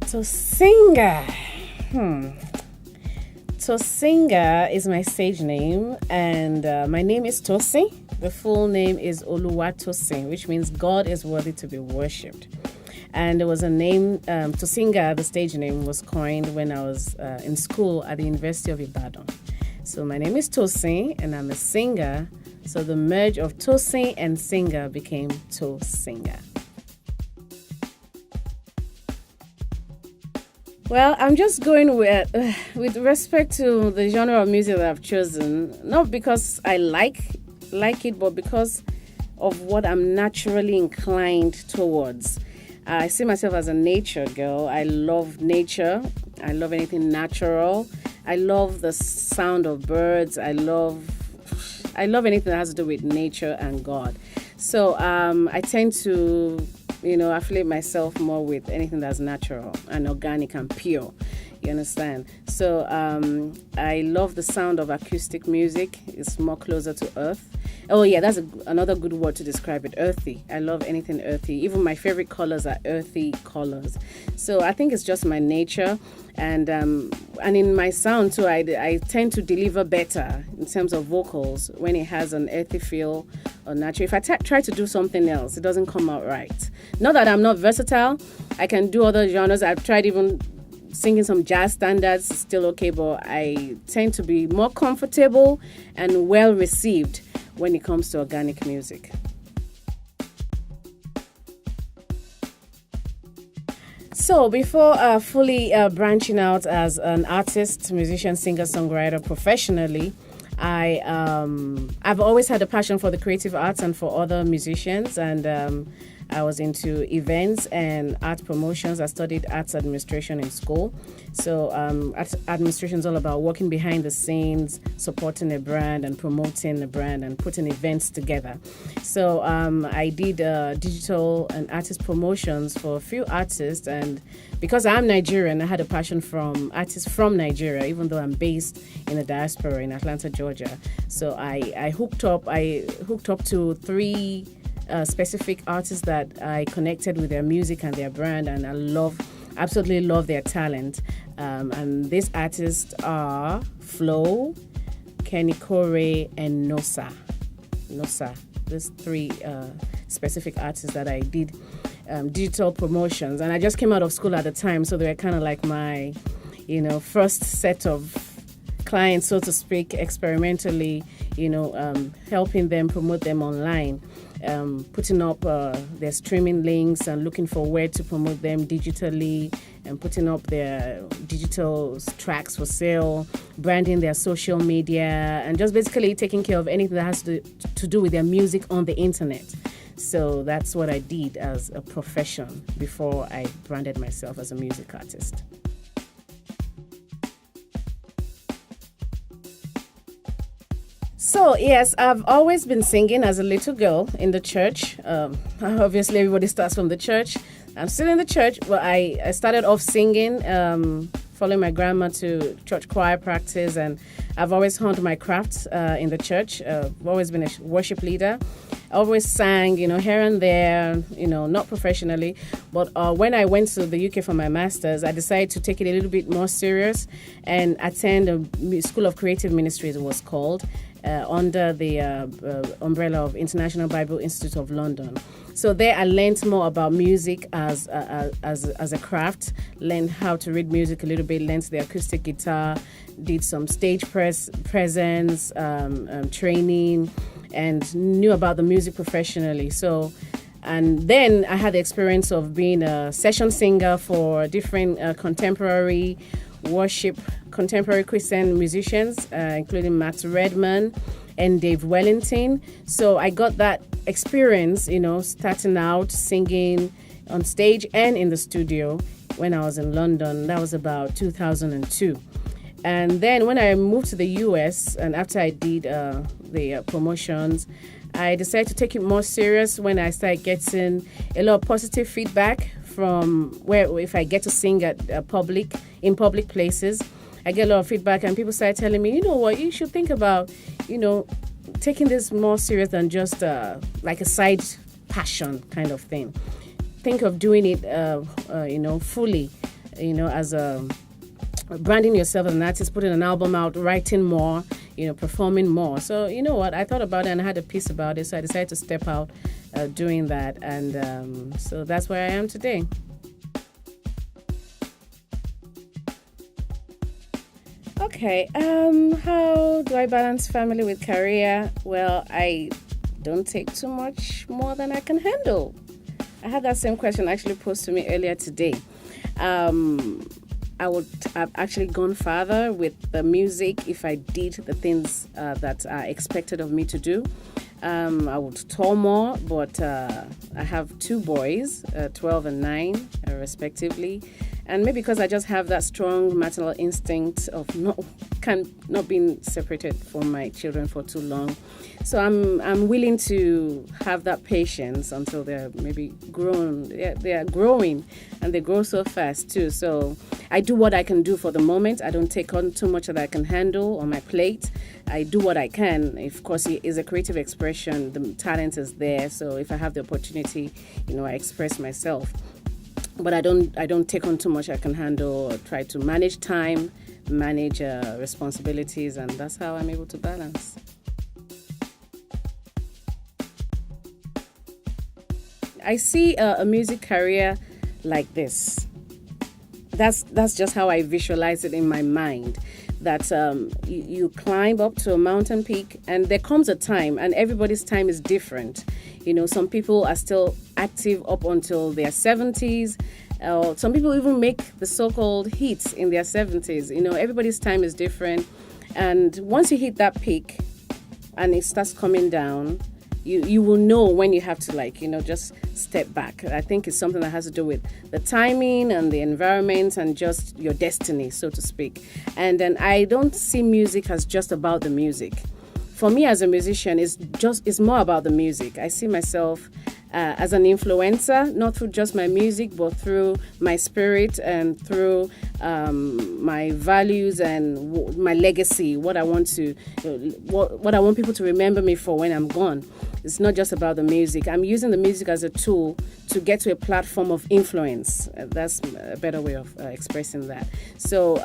Tosinger. Tosinger is my stage name, and my name is Tosi. The full name is Oluwatosin, which means God is worthy to be worshipped. And there was a name, Tosinger, the stage name, was coined when I was in school at the University of Ibadan. So my name is Tosi, and I'm a singer. So the merge of Tosi and singer became Tosinger. Well, I'm just going with respect to the genre of music that I've chosen, not because I like it, but because of what I'm naturally inclined towards. I see myself as a nature girl. I love nature. I love anything natural. I love the sound of birds. I love anything that has to do with nature and God. So I tend to affiliate myself more with anything that's natural and organic and pure. You understand? So I love the sound of acoustic music. It's more closer to earth. Oh yeah, that's another good word to describe it. Earthy. I love anything earthy. Even my favorite colors are earthy colors. So I think it's just my nature, and in my sound too, I tend to deliver better in terms of vocals when it has an earthy feel or natural. If I try to do something else, it doesn't come out right. Not that I'm not versatile. I can do other genres. I've tried even singing some jazz standards, still okay, but I tend to be more comfortable and well received when it comes to organic music. So before fully branching out as an artist, musician, singer, songwriter professionally, I've always had a passion for the creative arts and for other musicians, and I was into events and art promotions. I studied arts administration in school. So administration is all about working behind the scenes, supporting a brand and promoting the brand and putting events together. So I did digital and artist promotions for a few artists, and because I'm Nigerian, I had a passion from artists from Nigeria, even though I'm based in the Diaspora in Atlanta, Georgia. So I hooked up to three specific artists that I connected with their music and their brand, and I absolutely love their talent. And these artists are Flo, Kenny Kore, and Nosa. These three specific artists that I did digital promotions, and I just came out of school at the time, so they were kind of like my, first set of clients, so to speak, experimentally, helping them promote them online. Putting up their streaming links and looking for where to promote them digitally, and putting up their digital tracks for sale, branding their social media, and just basically taking care of anything that has to do with their music on the internet. So that's what I did as a profession before I branded myself as a music artist. So, yes, I've always been singing as a little girl in the church. Obviously, everybody starts from the church. I'm still in the church, but I started off singing, following my grandma to church choir practice, and I've always honed my craft in the church. I've always been a worship leader. I always sang, here and there, not professionally. But when I went to the UK for my master's, I decided to take it a little bit more serious and attend a School of Creative Ministries, it was called, under the umbrella of International Bible Institute of London. So there I learned more about music as a craft, learned how to read music a little bit, learned the acoustic guitar, did some stage presence, training, and knew about the music professionally. So, and then I had the experience of being a session singer for different contemporary Christian musicians, including Matt Redman and Dave Wellington. So I got that experience, starting out singing on stage and in the studio when I was in London. That was about 2002. And then when I moved to the US, and after I did the promotions, I decided to take it more serious when I started getting a lot of positive feedback from where, if I get to sing in public places, I get a lot of feedback, and people started telling me, you should think about, taking this more serious than just like a side passion kind of thing. Think of doing it, fully. as a branding yourself as an artist, putting an album out, writing more, performing more. So you know what? I thought about it and I had a piece about it. So I decided to step out doing that. And so that's where I am today. Okay, how do I balance family with career? Well, I don't take too much more than I can handle. I had that same question actually posed to me earlier today. I would have actually gone farther with the music if I did the things that are expected of me to do. I would tour more, but I have two boys, 12 and 9, respectively. And maybe because I just have that strong maternal instinct of not being separated from my children for too long. So I'm willing to have that patience until they're maybe grown. They are growing, and they grow so fast too. So I do what I can do for the moment. I don't take on too much that I can handle on my plate. I do what I can. Of course, it is a creative expression. The talent is there. So if I have the opportunity, I express myself. But I don't take on too much I can handle, or try to manage time, manage responsibilities, and that's how I'm able to balance. I see a music career like this. That's just how I visualize it in my mind. That you climb up to a mountain peak, and there comes a time, and everybody's time is different. Some people are still active up until their 70s. Some people even make the so-called hits in their 70s. Everybody's time is different. And once you hit that peak and it starts coming down, you will know when you have to just step back. I think it's something that has to do with the timing and the environment and just your destiny, so to speak. And then I don't see music as just about the music. For me as a musician, it's more about the music. I see myself as an influencer, not through just my music, but through my spirit and through my values and my legacy. What I want people to remember me for when I'm gone. It's not just about the music. I'm using the music as a tool to get to a platform of influence. That's a better way of expressing that. So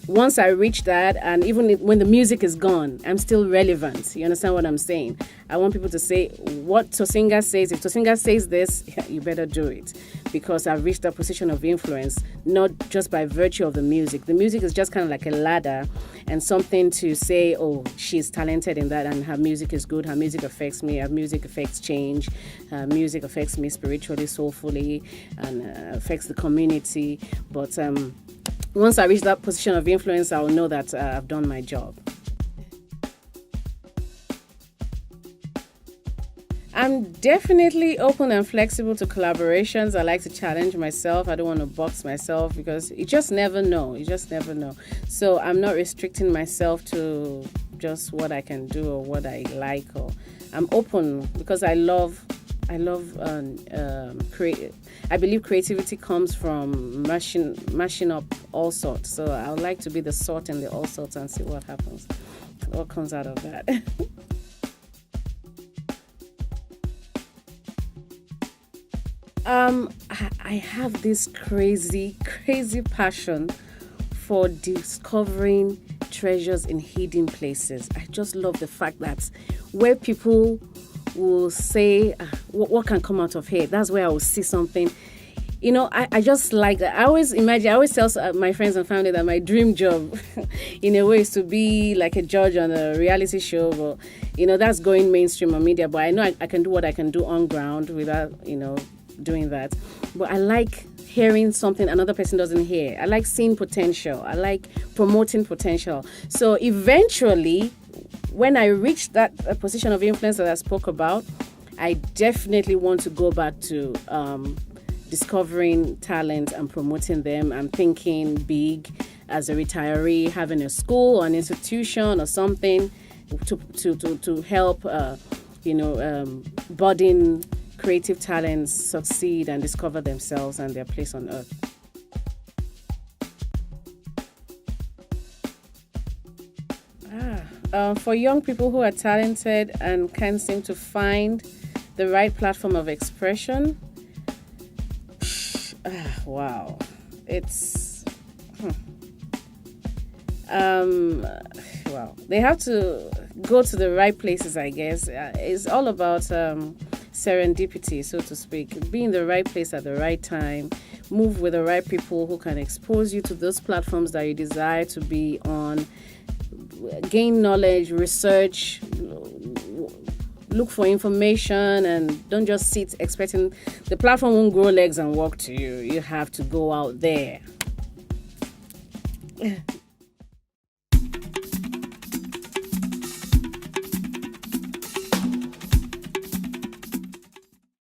once I reach that, and even when the music is gone, I'm still relevant. You understand what I'm saying? I want people to say what Tosinger says. If Tosinger says this, you better do it, because I've reached that position of influence, not just by virtue of the music. The music is just kind of like a ladder and something to say, oh, she's talented in that, and her music is good. Her music affects me. Her music affects change. Her music affects me spiritually, soulfully, and affects the community. But once I reach that position of influence, I will know that I've done my job. I'm definitely open and flexible to collaborations. I like to challenge myself. I don't want to box myself, because you just never know. So I'm not restricting myself to just what I can do or what I like. Or I'm open because I love create. I believe creativity comes from mashing up all sorts. So I would like to be the sort in the all sorts and see what happens, what comes out of that. I have this crazy passion for discovering treasures in hidden places. I just love the fact that where people will say, what can come out of here? That's where I will see something. I just like that. I always tell my friends and family that my dream job, in a way, is to be like a judge on a reality show. But, that's going mainstream on media. But I know I can do what I can do on ground without, doing that. But I like hearing something another person doesn't hear. I like seeing potential. I like promoting potential. So eventually, when I reach that position of influence that I spoke about, I definitely want to go back to discovering talent and promoting them. I'm thinking big as a retiree, having a school or an institution or something to help, budding creative talents succeed and discover themselves and their place on earth. For young people who are talented and can't seem to find the right platform of expression, wow, it's well, they have to go to the right places, I guess. It's all about serendipity, so to speak. Be in the right place at the right time, move with the right people who can expose you to those platforms that you desire to be on, gain knowledge, research, look for information, and don't just sit expecting the platform won't grow legs and walk to you. You have to go out there.